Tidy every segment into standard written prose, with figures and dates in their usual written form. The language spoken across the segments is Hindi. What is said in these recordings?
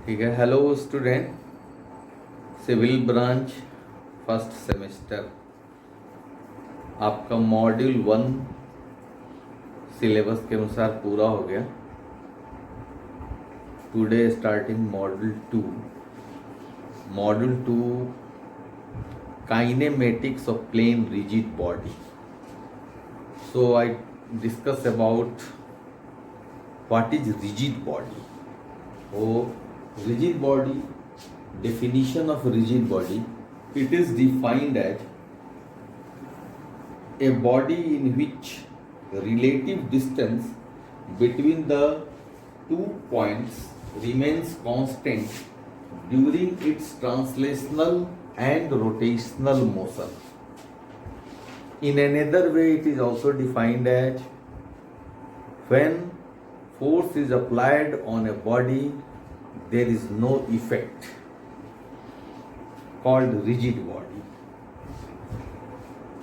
ठीक है। Hello student, civil branch first semester, आपका मॉड्यूल 1 सिलेबस के अनुसार पूरा हो गया। Today starting module 2 kinematics of plane rigid body. So I discuss about what is rigid body. Rigid body, definition of rigid body, it is defined as a body in which relative distance between the 2 points remains constant during its translational and rotational motion. In another way, it is also defined as when force is applied on a body, there is no effect, called rigid body.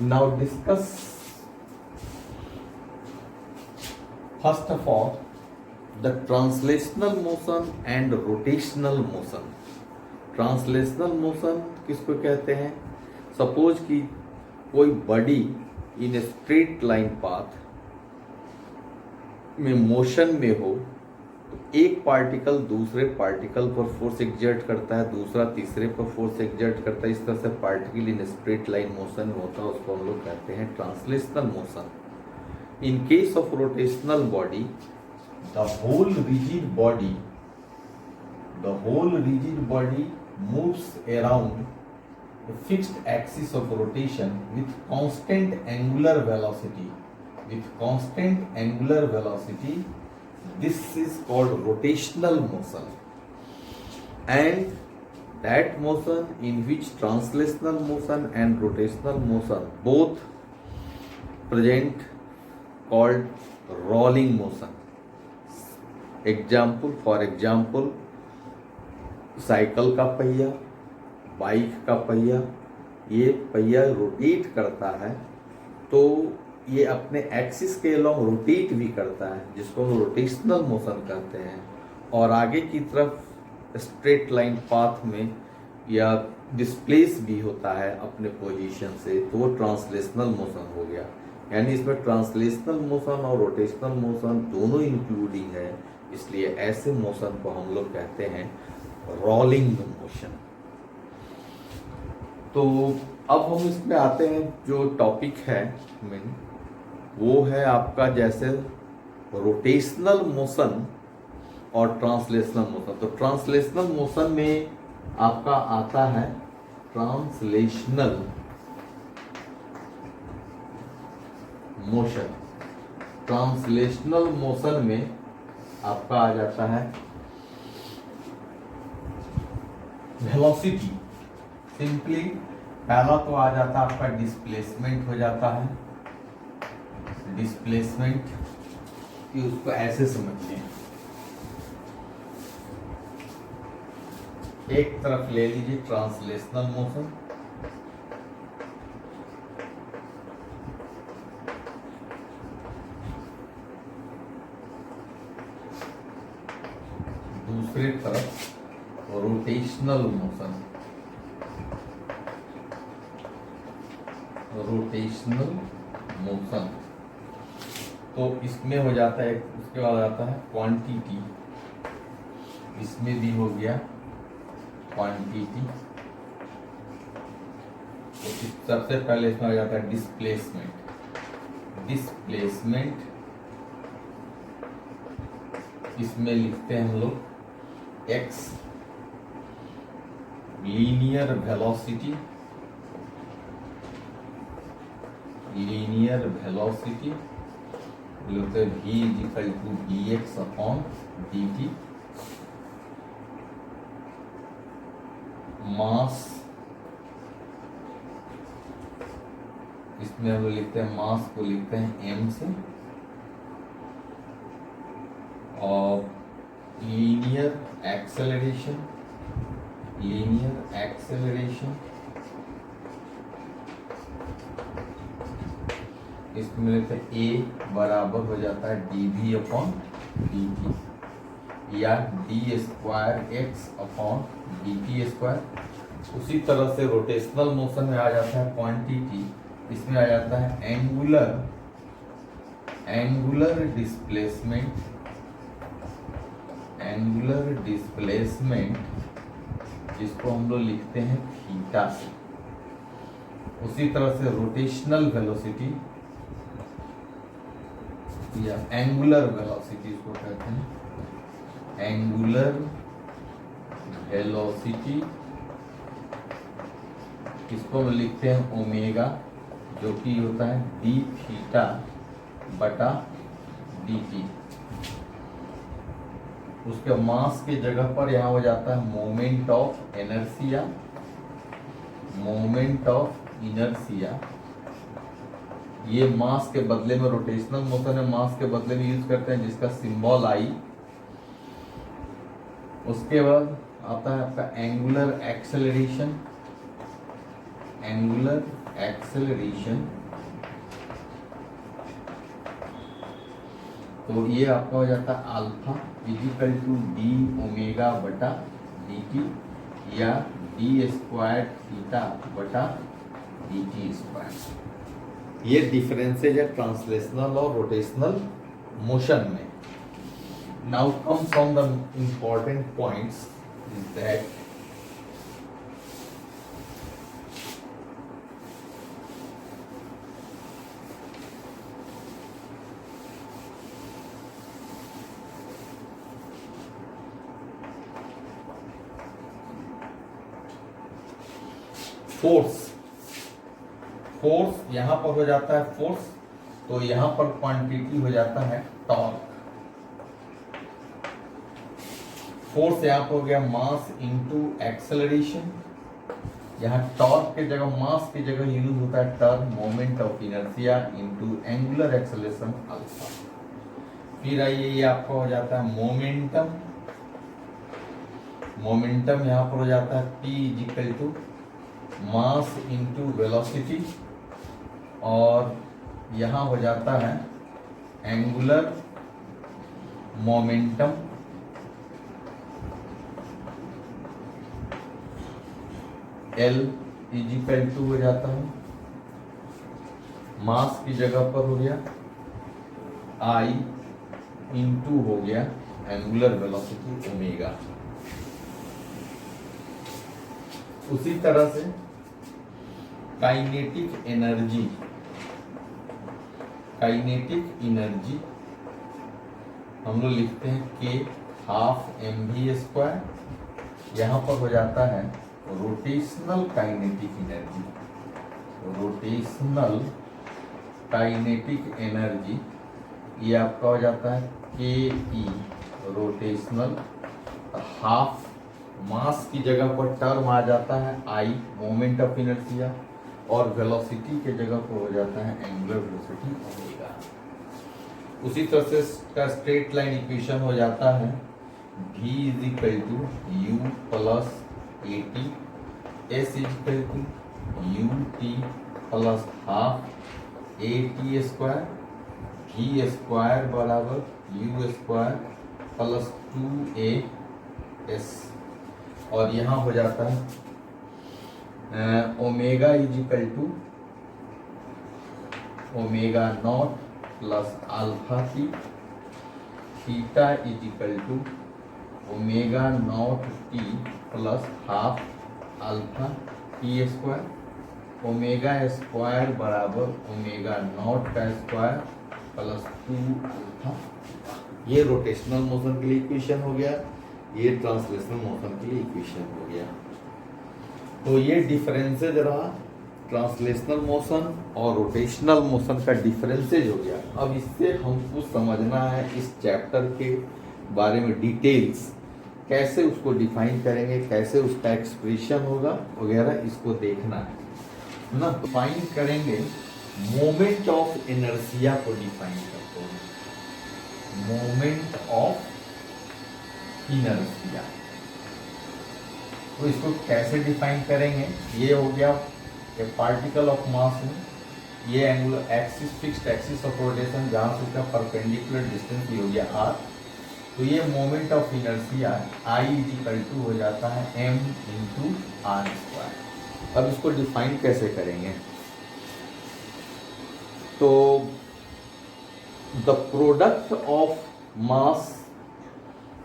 Now discuss first of all the translational motion and rotational motion. Translational motion किसको कहते हैं? सपोज कि कोई body in a straight line path में मोशन में हो, तो एक पार्टिकल दूसरे पार्टिकल पर फोर्स एक्सर्ट करता है, दूसरा तीसरे पर फोर्स एक्सर्ट करता है। इस तरह से particle in straight line motion में होता है, उसको हम लोग कहते हैं translational motion. In case of rotational body, the whole rigid body moves around a fixed axis of rotation with constant angular velocity. This is called rotational motion. And that motion in which translational motion and rotational motion both present, called rolling motion. For example, cycle का पहिया, बाइक का पहिया, ये पहिया रोटेट करता है तो ये अपने एक्सिस के अलॉन्ग रोटेट भी करता है, जिसको हम रोटेशनल मोशन कहते हैं। और आगे की तरफ स्ट्रेट लाइन पाथ में या डिस्प्लेस भी होता है अपने पोजीशन से, तो वो ट्रांसलेशनल मोशन हो गया। यानी इसमें ट्रांसलेशनल मोशन और रोटेशनल मोशन दोनों इंक्लूडिंग है, इसलिए ऐसे मोशन को हम लोग कहते हैं रोलिंग मोशन। तो अब हम इसमें आते हैं, जो टॉपिक है मेन वो है आपका जैसे रोटेशनल मोशन और ट्रांसलेशनल मोशन। तो ट्रांसलेशनल मोशन में आपका आता है ट्रांसलेशनल मोशन। ट्रांसलेशनल मोशन में आपका आ जाता है वेलोसिटी। सिंपली पहला तो आ जाता है आपका डिस्प्लेसमेंट हो जाता है। डिस्प्लेसमेंट कि उसको ऐसे समझिए, एक तरफ ले लीजिए ट्रांसलेशनल मोशन, दूसरी तरफ रोटेशनल मोशन। तो इसमें हो जाता है, उसके बाद आता है क्वांटिटी, इसमें भी हो गया क्वांटिटी। तो सबसे पहले इसमें आ जाता है डिस्प्लेसमेंट इसमें लिखते हैं हम लोग एक्स। लीनियर वेलोसिटी लिखते हैं v equal to dx upon dt। Mass, इसमें हम लिखते हैं मास को लिखते हैं m से। और लीनियर एक्सेलरेशन इसमें लेते हैं a बराबर हो जाता है dv अपॉन dt। या d square x upon D t square. उसी तरह से रोटेशनल मोशन में आ जाता है क्वांटिटी, इसमें आ जाता है एंगुलर डिस्प्लेसमेंट, जिसको हम लोग लिखते हैं थीटा से। उसी तरह से रोटेशनल वेलोसिटी या एंगुलर वेलोसिटी इसको कहते हैं, एंगुलर वेलोसिटी इसको हम लिखते हैं ओमेगा, जो कि होता है डी थीटा बटा डी टी। उसके मास के जगह पर यहाँ हो जाता है मोमेंट ऑफ इनर्शिया। ये मास के बदले में, रोटेशनल मोशन में मास के बदले में यूज करते हैं, जिसका सिंबल आई। उसके बाद आता है आपका एंगुलर एक्सेलरेशन। तो ये आपका हो जाता है alpha equal to d omega बटा डी टी या डी स्क्वायर थीटा बटा डी टी स्क्वायर। ये डिफरेंसेज है ट्रांसलेशनल और रोटेशनल मोशन में। Now comes on the important points is that force यहां पर हो जाता है फोर्स, तो यहां पर क्वांटिटी हो जाता है टॉर्क। फोर्स यहां पर हो गया मास इनटू एक्सेलरेशन। यहां टॉर्क के जगह, मास की जगह यूज होता है term moment of inertia into angular acceleration alpha. फिर आइए ये आपका हो जाता है मोमेंटम यहां पर हो जाता है P equal to mass into velocity, और यहां हो जाता है angular momentum L equal to हो जाता है, मास की जगह पर हो गया I इनटू हो गया एंगुलर वेलोसिटी ओमेगा। उसी तरह से काइनेटिक एनर्जी हम लोग लिखते हैं K हाफ mv²। यहाँ पर हो जाता है रोटेशनल काइनेटिक एनर्जी, ये आपका हो जाता है KE रोटेशनल। हाफ मास की जगह पर टर्म आ जाता है I मोमेंट ऑफ इनर्शिया, और वेलोसिटी के जगह पर हो जाता है एंगुलर वेलोसिटी ओमेगा। उसी तरह से इसका स्ट्रेट लाइन इक्वेशन हो जाता है V equal to U plus AT, S equal to UT plus half AT square, V square बराबर U स्क्वायर प्लस 2AS। और यहाँ हो जाता है omega equal to omega naught plus alpha t, theta equal to omega naught t plus half alpha t square, omega square बराबर ओमेगा नॉट का स्क्वायर प्लस 2 अल्फा। ये रोटेशनल मोशन के लिए इक्वेशन हो गया, ये ट्रांसलेशनल मोशन के लिए इक्वेशन हो गया। तो ये डिफरेंसेज रहा ट्रांसलेशनल मोशन और रोटेशनल मोशन का डिफरेंसेज हो गया। अब इससे हमको समझना है इस चैप्टर के बारे में डिटेल्स, कैसे उसको डिफाइन करेंगे, कैसे उसका एक्सप्रेशन होगा वगैरह, इसको देखना है ना। डिफाइन करेंगे मोमेंट ऑफ इनर्शिया को डिफाइन करते हैं, मोमेंट ऑफ इनर्शिया। तो इसको कैसे डिफाइन करेंगे, ये हो गया ए पार्टिकल ऑफ मास में, ये angular axis fixed axis of rotation जहाँ से उसका परपेंडिकुलर डिस्टेंस ये हो गया r, तो ये मोमेंट ऑफ इनर्शिया I = हो जाता है m × r²। अब इसको डिफाइन कैसे करेंगे? तो the product of mass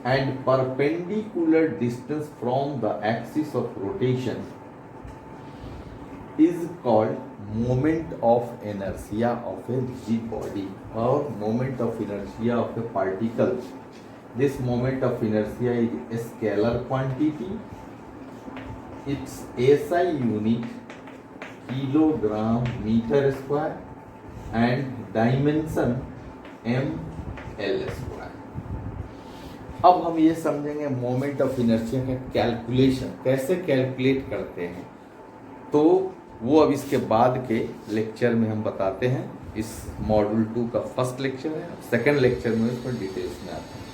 and perpendicular distance from the axis of rotation is called moment of inertia of a rigid body or moment of inertia of a particle. This moment of inertia is a scalar quantity. Its SI unit kilogram meter square and dimension ml square. अब हम ये समझेंगे मोमेंट ऑफ इनर्शिया का कैलकुलेशन कैसे कैलकुलेट करते हैं, तो वो अब इसके बाद के लेक्चर में हम बताते हैं। इस मॉड्यूल 2 का फर्स्ट लेक्चर है, सेकंड लेक्चर में इस पर डिटेल्स में आता है।